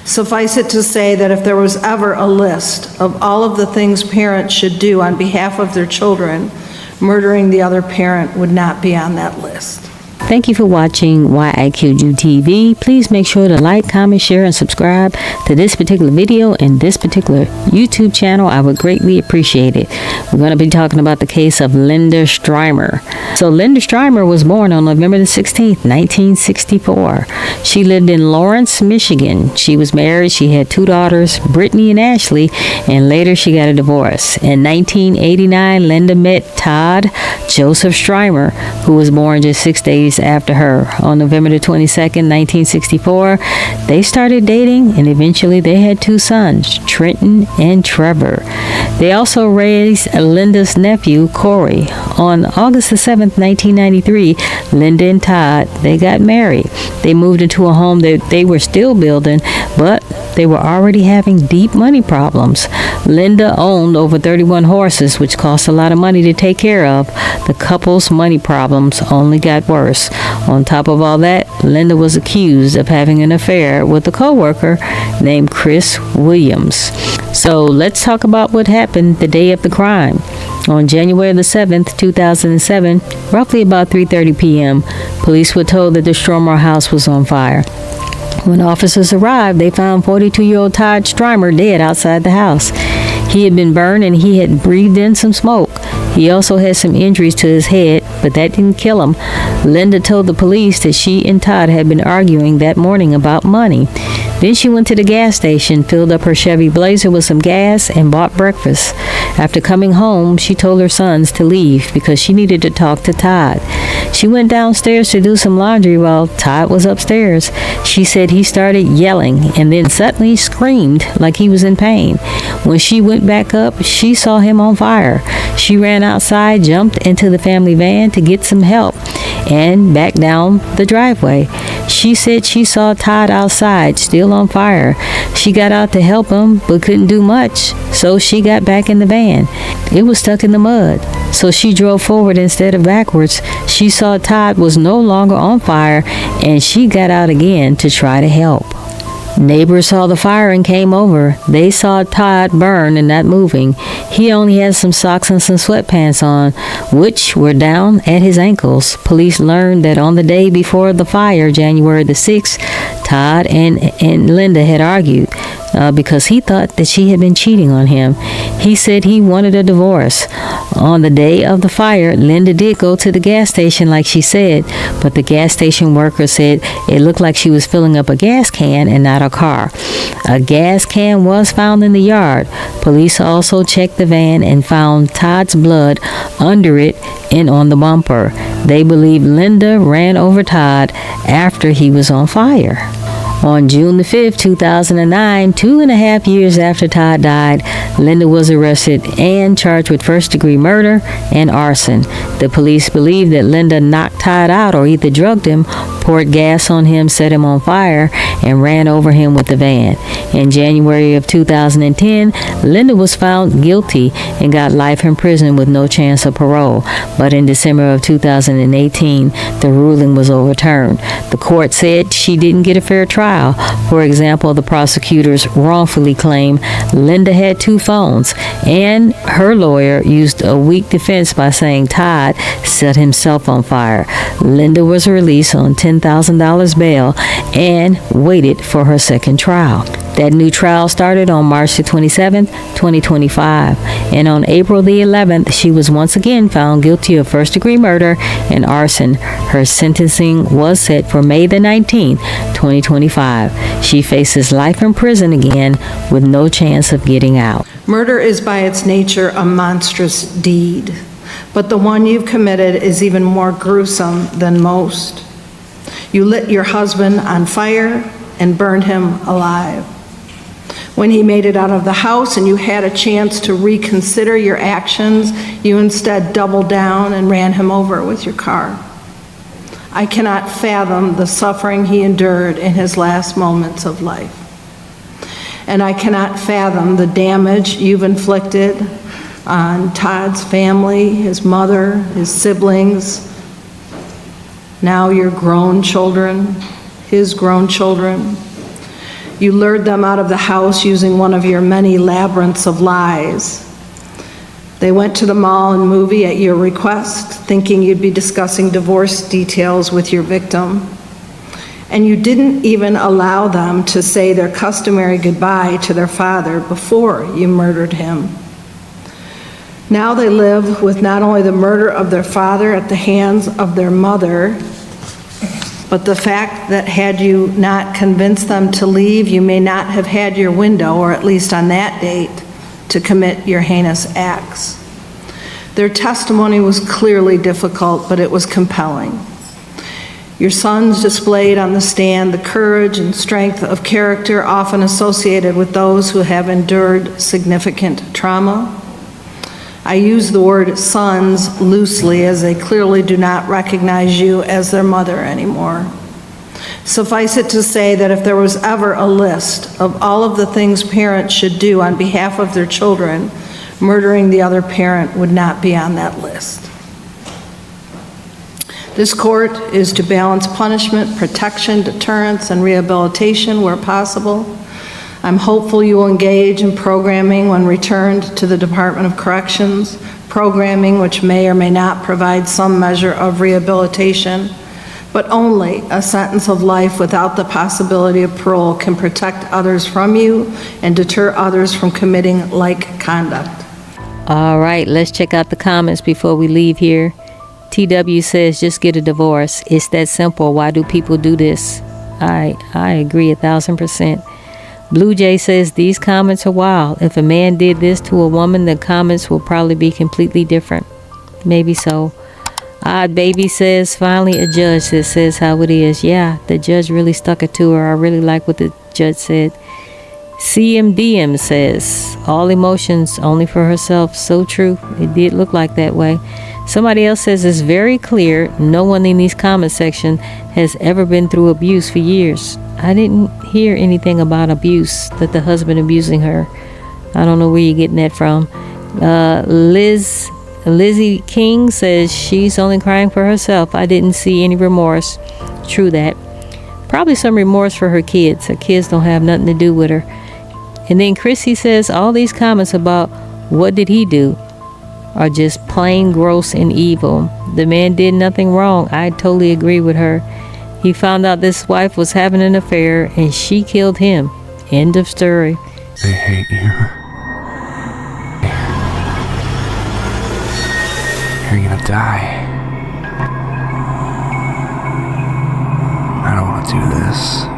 Suffice it to say that if there was ever a list of all of the things parents should do on behalf of their children, murdering the other parent would not be on that list. Thank you for watching YIQU TV. Please make sure to like, comment, share, and subscribe to this particular video and this particular YouTube channel. I would greatly appreciate it. We're going to be talking about the case of Linda Stermer. So Linda Stermer was born on November the 16th, 1964. She lived in Lawrence, Michigan. She was married. She had 2 daughters, Brittany and Ashley, and later she got a divorce. In 1989, Linda met Todd Joseph Stermer, who was born just 6 days after her. On November the 22nd, 1964, they started dating, and eventually they had 2 sons, Trenton and Trevor. They also raised Linda's nephew, Corey. On August the 7th, 1993, Linda and Todd, they got married. They moved into a home that they were still building, but they were already having deep money problems. Linda owned over 31 horses, which cost a lot of money to take care of. The couple's money problems only got worse. On top of all that, Linda was accused of having an affair with a co-worker named Chris Williams. So let's talk about what happened the day of the crime. On January the 7th, 2007, roughly about 3:30 p.m., police were told that the Stermer house was on fire. When officers arrived, they found 42-year-old Todd Stermer dead outside the house. He had been burned and he had breathed in some smoke. He also had some injuries to his head, but that didn't kill him. Linda told the police that she and Todd had been arguing that morning about money. Then she went to the gas station, filled up her Chevy Blazer with some gas, and bought breakfast. After coming home, she told her sons to leave because she needed to talk to Todd. She went downstairs to do some laundry while Todd was upstairs. She said he started yelling and then suddenly screamed like he was in pain. When she went back up, she saw him on fire. She ran outside, jumped into the family van to get some help, and back down the driveway. She said she saw Todd outside, still on fire. She got out to help him, but couldn't do much, so she got back in the van. It was stuck in the mud, so she drove forward instead of backwards. She saw Todd was no longer on fire, and she got out again to try to help. Neighbors saw the fire and came over. They saw Todd burn and not moving. He only had some socks and some sweatpants on, which were down at his ankles. Police learned that on the day before the fire, January the 6th, Todd and Linda had argued because he thought that she had been cheating on him. He said he wanted a divorce. On the day of the fire, Linda did go to the gas station like she said, but the gas station worker said it looked like she was filling up a gas can and not a car. A gas can was found in the yard. Police also checked the van and found Todd's blood under it and on the bumper. They believe Linda ran over Todd after he was on fire. On June the 5th, 2009, 2.5 years after Todd died, Linda was arrested and charged with first-degree murder and arson. The police believe that Linda knocked Todd out or either drugged him, poured gas on him, set him on fire, and ran over him with the van. In January of 2010, Linda was found guilty and got life in prison with no chance of parole. But in December of 2018, the ruling was overturned. The court said she didn't get a fair trial. For example, the prosecutors wrongfully claimed Linda had 2 phones, and her lawyer used a weak defense by saying Todd set himself on fire. Linda was released on $10,000 bail and waited for her second trial. That new trial started on March the 27th, 2025, and on April the 11th, she was once again found guilty of first-degree murder and arson. Her sentencing was set for May the 19th, 2025. She faces life in prison again with no chance of getting out. Murder is by its nature a monstrous deed, but the one you've committed is even more gruesome than most. You lit your husband on fire and burned him alive. When he made it out of the house and you had a chance to reconsider your actions, you instead doubled down and ran him over with your car. I cannot fathom the suffering he endured in his last moments of life. And I cannot fathom the damage you've inflicted on Todd's family, his mother, his siblings, now your grown children, his grown children. You lured them out of the house using one of your many labyrinths of lies. They went to the mall and movie at your request, thinking you'd be discussing divorce details with your victim. And you didn't even allow them to say their customary goodbye to their father before you murdered him. Now they live with not only the murder of their father at the hands of their mother, but the fact that had you not convinced them to leave, you may not have had your window, or at least on that date, to commit your heinous acts. Their testimony was clearly difficult, but it was compelling. Your sons displayed on the stand the courage and strength of character often associated with those who have endured significant trauma. I use the word sons loosely, as they clearly do not recognize you as their mother anymore. Suffice it to say that if there was ever a list of all of the things parents should do on behalf of their children, murdering the other parent would not be on that list. This court is to balance punishment, protection, deterrence, and rehabilitation where possible. I'm hopeful you will engage in programming when returned to the Department of Corrections, programming which may or may not provide some measure of rehabilitation, but only a sentence of life without the possibility of parole can protect others from you and deter others from committing like conduct. All right, let's check out the comments before we leave here. TW says, just get a divorce. It's that simple. Why do people do this? I agree 1,000%. Blue Jay says, these comments are wild. If a man did this to a woman, the comments will probably be completely different. Maybe so. Odd Baby says, finally a judge that says how it is. Yeah, the judge really stuck it to her. I really like what the judge said. CMDM says, all emotions only for herself. So true. It did look like that way. Somebody else says, it's very clear no one in these comment section has ever been through abuse for years. I didn't hear anything about abuse, that the husband abusing her. I don't know where you're getting that from. Lizzie King says she's only crying for herself. I didn't see any remorse. True that. Probably some remorse for her kids. Her kids don't have nothing to do with her. And then Chrissy says all these comments about what did he do are just plain gross and evil. The man did nothing wrong. I totally agree with her. He found out this wife was having an affair and she killed him. End of story. They hate you. You're gonna die. I don't want to do this.